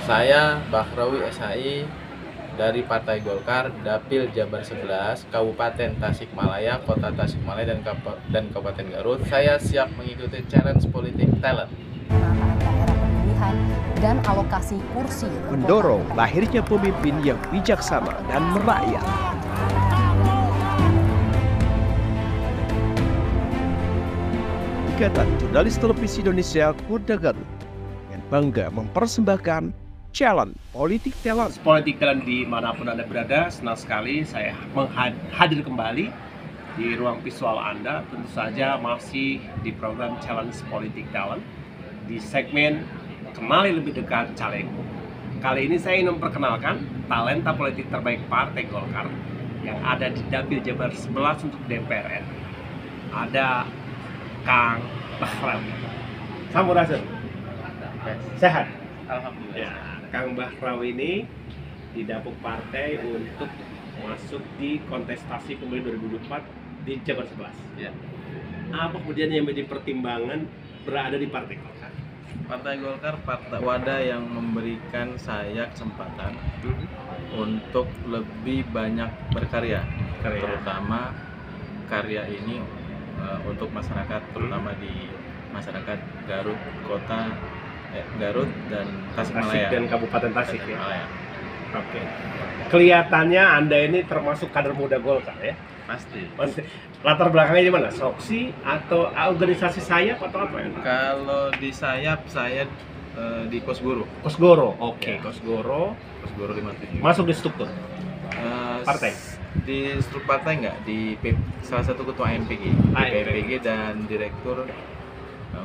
Saya Bahrawi SHI dari Partai Golkar, Dapil Jabar 11, Kabupaten Tasikmalaya, Kota Tasikmalaya dan Kabupaten Garut. Saya siap mengikuti challenge politik talent. Penataan daerah pemilihan dan alokasi kursi mendorong lahirnya pemimpin yang bijaksana dan merakyat. Ikatan Jurnalis Televisi Indonesia Kota Garut yang bangga mempersembahkan Challenge Politik Talent. Politik Talent dimanapun Anda berada, senang sekali saya hadir kembali di ruang visual Anda. Tentu saja masih di program Challenge Politik Talent di segmen Kenali Lebih Dekat Caleg. Kali ini saya ingin memperkenalkan talenta politik terbaik Partai Golkar yang ada di Dapil Jabar 11 untuk DPR RI. Ada Kang Bahrawi. Sampurasun. Sehat? Alhamdulillah. Ya, Kang Bahrawi ini didapuk partai untuk masuk di kontestasi pemilu 2024 di Jabar 11. Ya. Apa kemudian yang menjadi pertimbangan berada di Partai Golkar? Partai Golkar partai wadah yang memberikan saya kesempatan untuk lebih banyak berkarya, terutama karya ini untuk masyarakat, terutama di masyarakat Garut, Garut dan Tasikmalaya dan Kabupaten Tasik ya. Oke. Kelihatannya Anda ini termasuk kader muda Golkar ya? Pasti. Latar belakangnya di mana? Soksi atau organisasi sayap atau apa ya? Kalau di sayap saya di Kosgoro. Kosgoro. Oke, Ya. Kosgoro 57. masuk di struktur partai. Di struktur partai enggak, di salah satu ketua MPG, PMPG dan direktur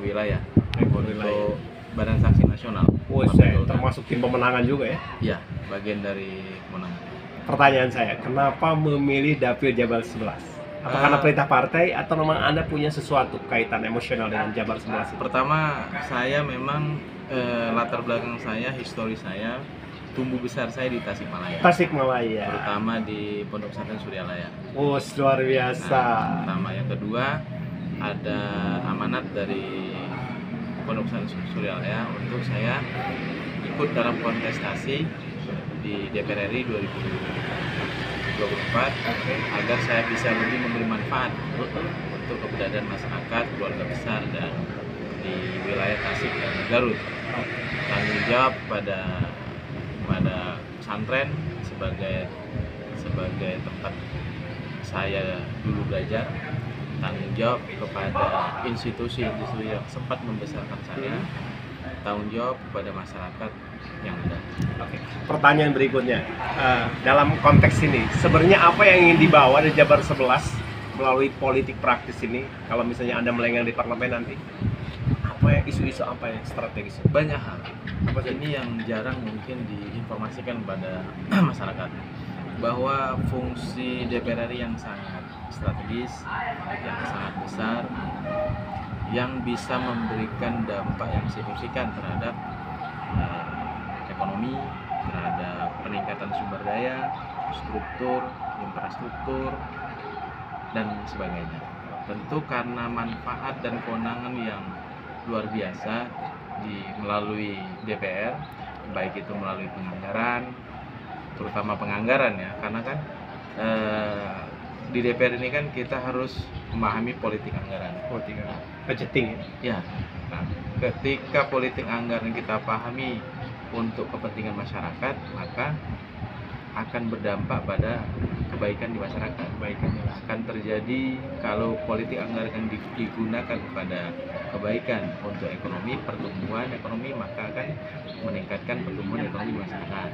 wilayah untuk Badan Saksi Nasional. Saya termasuk tim pemenangan juga ya? Iya, bagian dari kemenangan. Pertanyaan saya, kenapa memilih Dapil Jabar 11? Apa karena perintah partai atau memang Anda punya sesuatu kaitan emosional dengan Jabar 11? Pertama, saya memang latar belakang saya, histori saya, tumbuh besar saya di Tasikmalaya. Tasikmalaya. Terutama di Pondok Pesantren Suryalaya. Luar biasa. Pertama, yang kedua ada amanat dari Pondok Pesantren Suryalaya untuk saya ikut dalam kontestasi di DPR RI 2024 agar saya bisa lebih memberi manfaat untuk keberadaan masyarakat, keluarga besar dan di wilayah Tasik dan Garut. Tanggung jawab pada pesantren sebagai tempat saya dulu belajar, tanggung jawab kepada institusi yang sempat membesarkan saya, tanggung jawab kepada masyarakat yang ada. Oke. Pertanyaan berikutnya, dalam konteks ini sebenarnya apa yang ingin dibawa dari Jabar 11 melalui politik praktis ini? Kalau misalnya Anda melenggang di parlemen nanti, apa yang isu-isu apa yang strategis? Banyak hal. Ini yang jarang mungkin diinformasikan pada masyarakat, bahwa fungsi DPR RI yang sangat strategis, yang sangat besar, yang bisa memberikan dampak yang signifikan terhadap ekonomi, terhadap peningkatan sumber daya, struktur, infrastruktur, dan sebagainya. Tentu karena manfaat dan kewenangan yang luar biasa melalui DPR, baik itu melalui penganggaran, terutama penganggaran ya, karena kan di DPR ini kan kita harus memahami politik anggaran. Budgeting ya. Nah, ketika politik anggaran kita pahami untuk kepentingan masyarakat, maka akan berdampak pada kebaikan di masyarakat. Kebaikan akan terjadi kalau politik anggaran digunakan pada kebaikan untuk ekonomi, pertumbuhan ekonomi, maka akan meningkatkan pertumbuhan ekonomi masyarakat.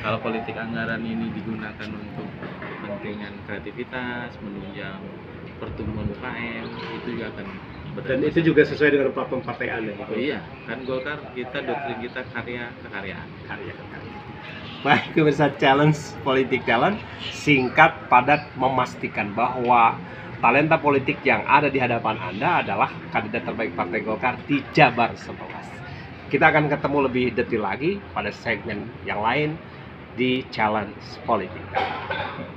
Kalau politik anggaran ini digunakan untuk kepentingan kreativitas, menunjang pertumbuhan UKM, itu juga akan berdampak. dan itu juga sesuai dengan platform partai Anda. Oh iya, kan Golkar doktrin kita karya kekaryaan. Baik, pemirsa Challenge Politik Talent, singkat padat memastikan bahwa talenta politik yang ada di hadapan Anda adalah kandidat terbaik Partai Golkar di Jabar 11. Kita akan ketemu lebih detail lagi pada segmen yang lain di Challenge Politik Talent.